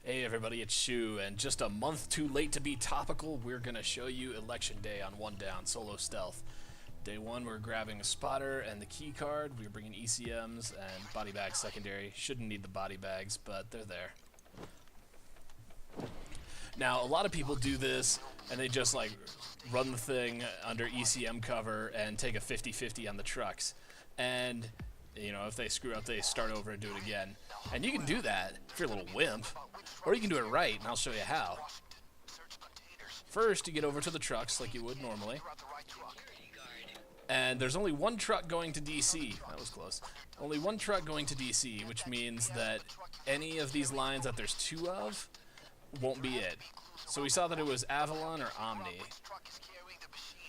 Hey everybody, it's Shu, and just a month too late to be topical, we're gonna show you Election Day on One Down, solo stealth. Day 1, we're grabbing a spotter and the key card, we're bringing ECMs and body bags secondary. Shouldn't need the body bags, but they're there. Now, a lot of people do this, and they just like run the thing under ECM cover and take a 50-50 on the trucks. And you know, if they screw up, they start over and do it again. And you can do that if you're a little wimp, or you can do it right, and I'll show you how. First, you get over to the trucks like you would normally. And there's only one truck going to DC. That was close. Only one truck going to DC, which means that any of these lines that there's two of won't be it. So we saw that it was Avalon or Omni.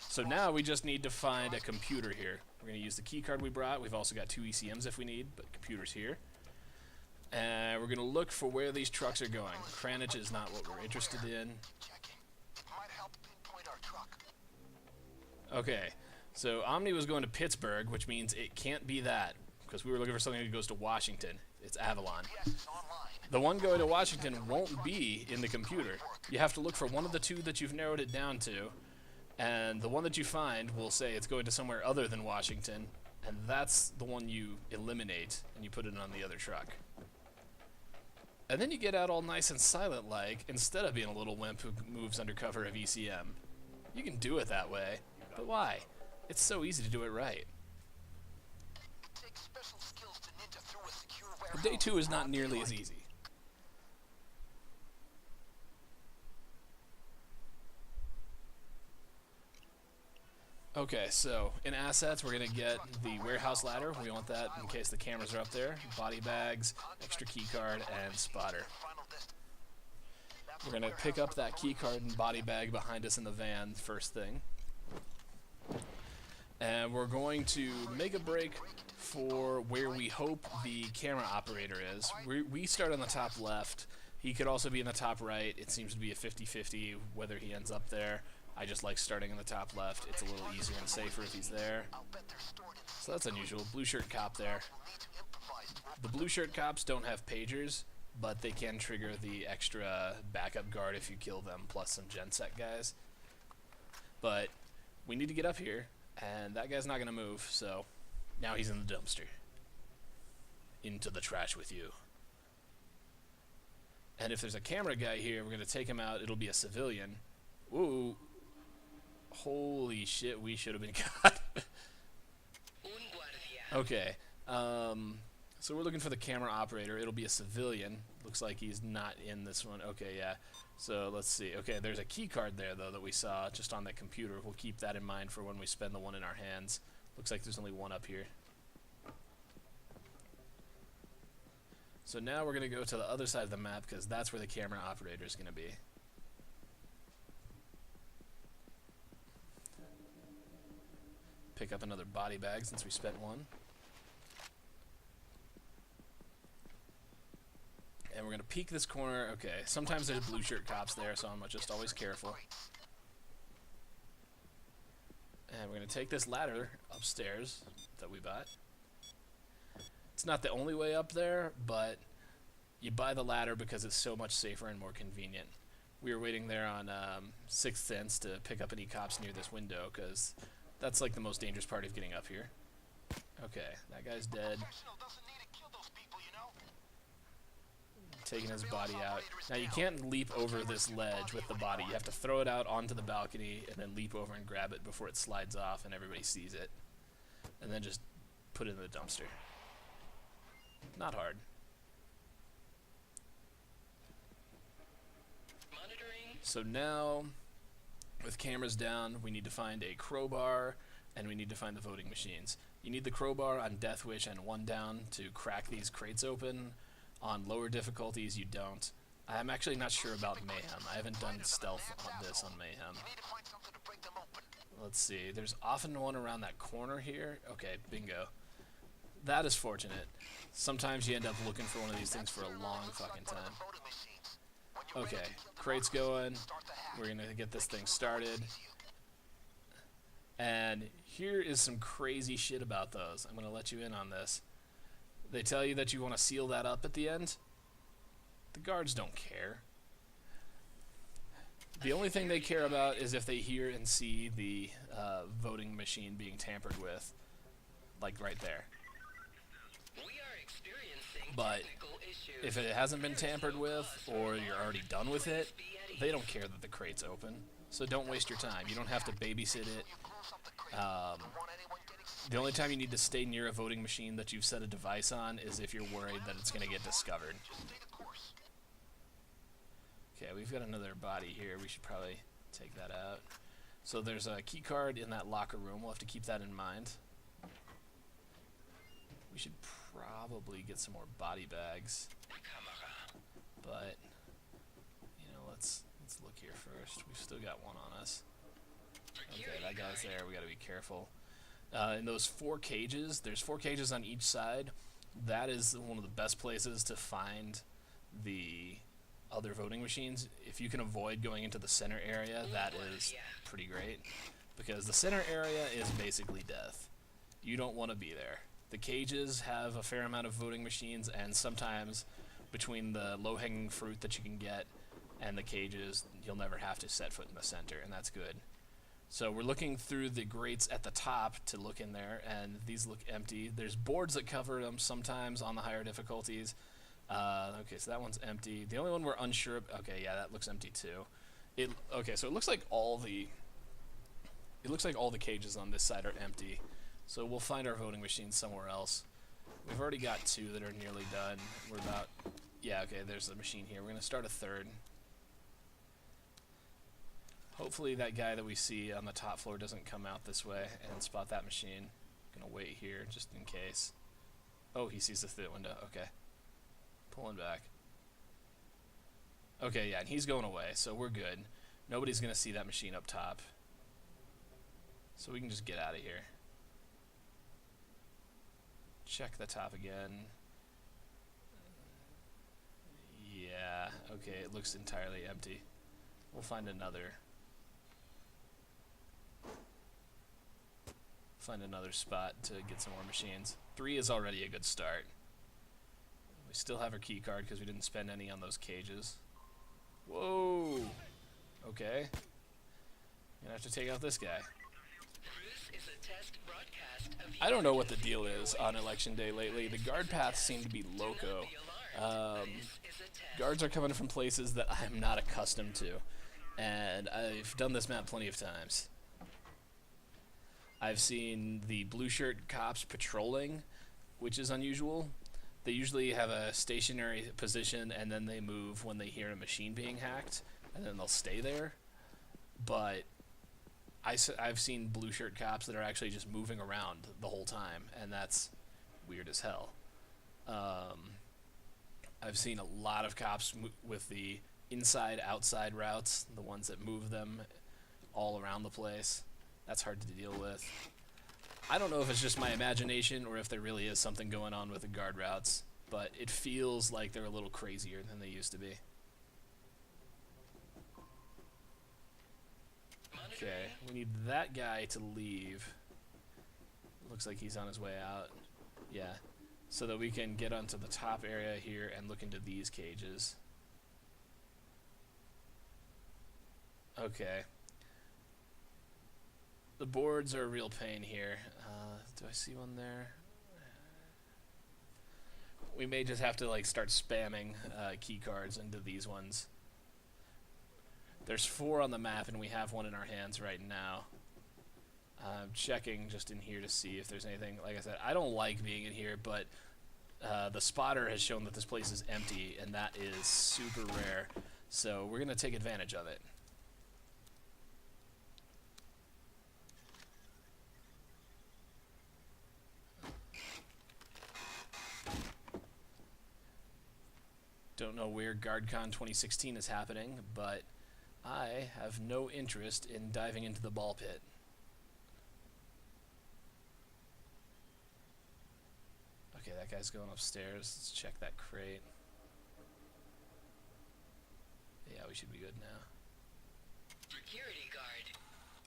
So now we just need to find a computer here. We're going to use the key card we brought. We've also got 2 ECMs if we need, but computer's here. And we're going to look for where these trucks are going. Cranage is not what we're interested in. Okay, so Omni was going to Pittsburgh, which means it can't be that, because we were looking for something that goes to Washington. It's Avalon. The one going to Washington won't be in the computer. You have to look for one of the two that you've narrowed it down to, and the one that you find will say it's going to somewhere other than Washington, and that's the one you eliminate, and you put it on the other truck. And then you get out all nice and silent-like, instead of being a little wimp who moves under cover of ECM. You can do it that way, but why? It's so easy to do it right. But day 2 is not nearly as easy. Okay, so in assets, we're going to get the warehouse ladder. We want that in case the cameras are up there. Body bags, extra key card, and spotter. We're going to pick up that key card and body bag behind us in the van first thing. And we're going to make a break for where we hope the camera operator is. We start on the top left. He could also be in the top right. It seems to be a 50-50 whether he ends up there. I just like starting in the top left. It's a little easier and safer if he's there. So that's unusual. Blue shirt cop there. The blue shirt cops don't have pagers, but they can trigger the extra backup guard if you kill them, plus some genset guys. But we need to get up here, and that guy's not going to move, so now he's in the dumpster. Into the trash with you. And if there's a camera guy here, we're going to take him out. It'll be a civilian. Ooh. Holy shit, we should have been caught. Okay, so we're looking for the camera operator. It'll be a civilian. Looks like he's not in this one. Okay, yeah. So let's see. Okay, there's a key card there, though, that we saw just on that computer. We'll keep that in mind for when we spend the one in our hands. Looks like there's only one up here. So now we're going to go to the other side of the map, because that's where the camera operator is going to be. Pick up another body bag since we spent one. And we're going to peek this corner. Okay, sometimes there's blue shirt cops there, so I'm just always careful. And we're going to take this ladder upstairs that we bought. It's not the only way up there, but you buy the ladder because it's so much safer and more convenient. We were waiting there on 6th Sense to pick up any cops near this window, because that's like the most dangerous part of getting up here. Okay, that guy's dead. Taking his body out. Now you can't leap over this ledge with the body. You have to throw it out onto the balcony and then leap over and grab it before it slides off and everybody sees it. And then just put it in the dumpster. Not hard. So now, with cameras down, we need to find a crowbar, and we need to find the voting machines. You need the crowbar on Death Wish and One Down to crack these crates open. On lower difficulties, you don't. I'm actually not sure about Mayhem. I haven't done stealth on this on Mayhem. Let's see. There's often one around that corner here. Okay, bingo. That is fortunate. Sometimes you end up looking for one of these things for a long fucking time. Okay, crate's going. We're going to get this thing started. And here is some crazy shit about those. I'm going to let you in on this. They tell you that you want to seal that up at the end. The guards don't care. The only thing they care about is if they hear and see the voting machine being tampered with, like right there. But if it hasn't been tampered with, or you're already done with it, they don't care that the crate's open. So don't waste your time. You don't have to babysit it. The only time you need to stay near a voting machine that you've set a device on is if you're worried that it's going to get discovered. Okay, we've got another body here. We should probably take that out. So there's a key card in that locker room. We'll have to keep that in mind. We should probably get some more body bags. But, you know, let's look here first. We've still got one on us. Okay, that guy's there. We got to be careful. In those 4 cages, there's 4 cages on each side. That is one of the best places to find the other voting machines. If you can avoid going into the center area, that is pretty great, because the center area is basically death. You don't want to be there. The cages have a fair amount of voting machines, and sometimes between the low-hanging fruit that you can get and the cages, you'll never have to set foot in the center, and that's good. So we're looking through the grates at the top to look in there, and these look empty. There's boards that cover them sometimes on the higher difficulties. Okay, so that one's empty. The only one we're unsure of, okay, yeah, that looks empty too. Okay, so it looks like all the cages on this side are empty. So we'll find our voting machines somewhere else. We've already got 2 that are nearly done. We're about, yeah, okay, there's the machine here. We're going to start a 3rd. Hopefully that guy that we see on the top floor doesn't come out this way and spot that machine. Gonna wait here just in case. Oh, he sees us through the window. Okay. Pulling back. Okay, yeah, and he's going away, so we're good. Nobody's gonna see that machine up top. So we can just get out of here. Check the top again. Yeah, okay, it looks entirely empty. We'll find another spot to get some more machines. 3 is already a good start. We still have our key card because we didn't spend any on those cages. Whoa! Okay. Gonna have to take out this guy. I don't know what the deal is on election day lately. The guard paths seem to be loco. Guards are coming from places that I'm not accustomed to. And I've done this map plenty of times. I've seen the blue shirt cops patrolling, which is unusual. They usually have a stationary position and then they move when they hear a machine being hacked, and then they'll stay there. But I've seen blue shirt cops that are actually just moving around the whole time, and that's weird as hell. I've seen a lot of cops with the inside-outside routes, the ones that move them all around the place. That's hard to deal with. I don't know if it's just my imagination or if there really is something going on with the guard routes, but it feels like they're a little crazier than they used to be. Okay, we need that guy to leave. Looks like he's on his way out. Yeah, so that we can get onto the top area here and look into these cages. Okay. The boards are a real pain here. Do I see one there? We may just have to like start spamming key cards into these ones. There's 4 on the map and we have one in our hands right now. I'm checking just in here to see if there's anything. Like I said, I don't like being in here, but the spotter has shown that this place is empty, and that is super rare. So we're going to take advantage of it. Don't know where GuardCon 2016 is happening, but I have no interest in diving into the ball pit. Okay, that guy's going upstairs. Let's check that crate. Yeah, we should be good now. Security guard.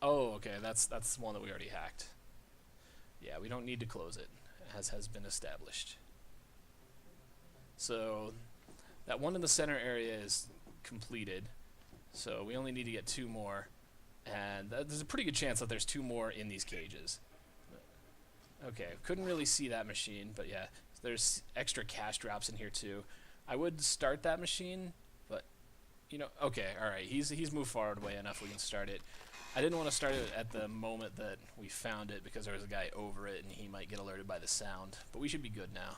Oh, okay, that's the one that we already hacked. Yeah, we don't need to close it, as has been established. So That one in the center area is completed, so we only need to get 2 more, and there's a pretty good chance that there's 2 more in these cages. Okay, couldn't really see that machine, but yeah, there's extra cash drops in here too. I would start that machine, but you know, okay, all right, he's moved forward way enough we can start it. I didn't want to start it at the moment that we found it because there was a guy over it and he might get alerted by the sound, but we should be good now.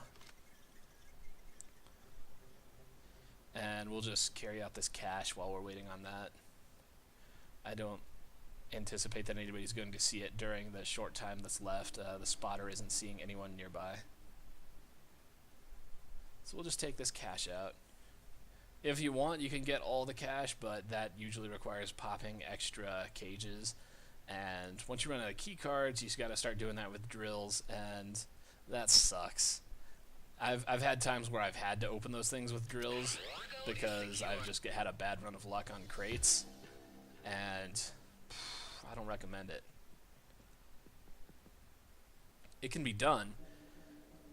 And we'll just carry out this cache while we're waiting on that. I don't anticipate that anybody's going to see it during the short time that's left. The spotter isn't seeing anyone nearby. So we'll just take this cache out. If you want, you can get all the cache, but that usually requires popping extra cages. And once you run out of key cards, you just got to start doing that with drills, and that sucks. I've had times where I've had to open those things with drills because I've just had a bad run of luck on crates, and I don't recommend it. It can be done,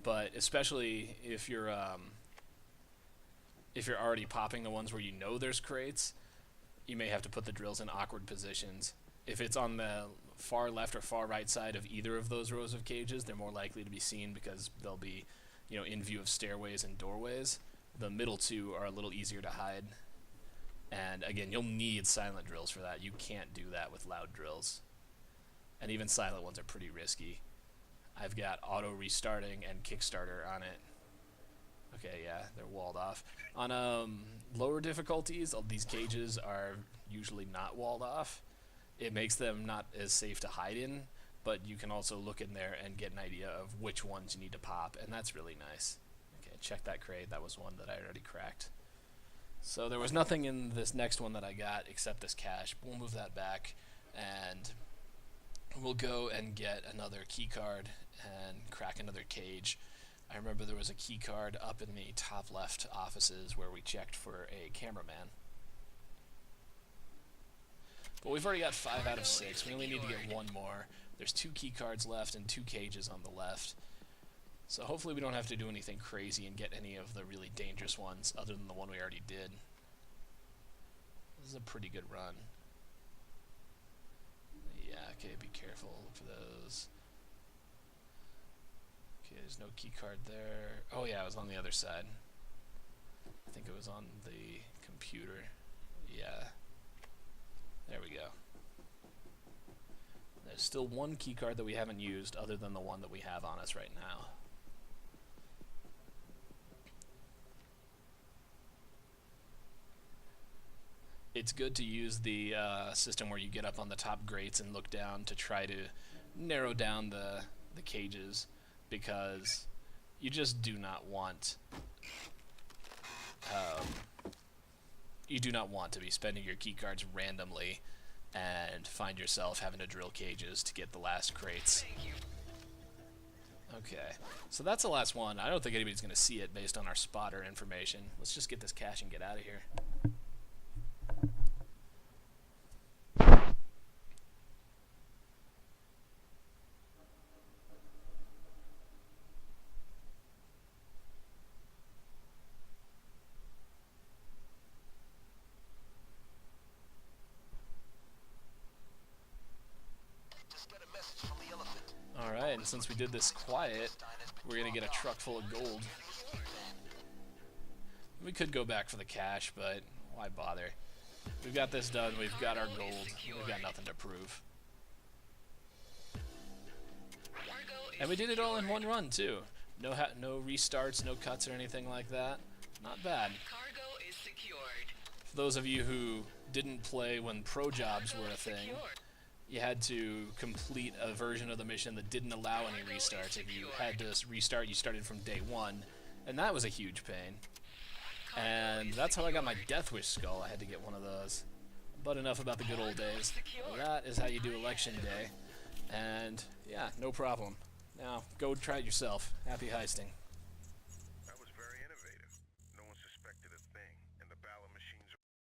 but especially if you're already popping the ones where you know there's crates, you may have to put the drills in awkward positions. If it's on the far left or far right side of either of those rows of cages, they're more likely to be seen because they'll be, you know, in view of stairways and doorways. The middle 2 are a little easier to hide. And again, you'll need silent drills for that. You can't do that with loud drills. And even silent ones are pretty risky. I've got auto restarting and Kickstarter on it. Okay, yeah, they're walled off. On lower difficulties, these cages are usually not walled off. It makes them not as safe to hide in, but you can also look in there and get an idea of which ones you need to pop, and that's really nice. Okay, check that crate. That was one that I already cracked. So there was nothing in this next one that I got except this cache. We'll move that back, and we'll go and get another key card and crack another cage. I remember there was a key card up in the top left offices where we checked for a cameraman. But we've already got 5 out of 6. We only need to get 1 more. There's 2 key cards left and 2 cages on the left. So hopefully we don't have to do anything crazy and get any of the really dangerous ones other than the one we already did. This is a pretty good run. Yeah, okay, be careful. Look for those. Okay, there's no key card there. Oh yeah, it was on the other side. I think it was on the computer. Yeah. There we go. There's still 1 key card that we haven't used other than the one that we have on us right now. It's good to use the system where you get up on the top grates and look down to try to narrow down the cages, because you just do not want to be spending your key cards randomly and find yourself having to drill cages to get the last crates. Okay, so that's the last one. I don't think anybody's going to see it based on our spotter information. Let's just get this cache and get out of here. Alright, and since we did this quiet, we're going to get a truck full of gold. We could go back for the cash, but why bother? We've got this done, we've got our gold, we've got nothing to prove. And we did it all in 1 run, too. No restarts, no cuts or anything like that. Not bad. For those of you who didn't play when pro jobs were a thing, you had to complete a version of the mission that didn't allow any restarts. If you had to restart, you started from day 1, and that was a huge pain. And that's how I got my Death Wish skull. I had to get one of those. But enough about the good old days. That is how you do election day. And yeah, no problem. Now, go try it yourself. Happy heisting.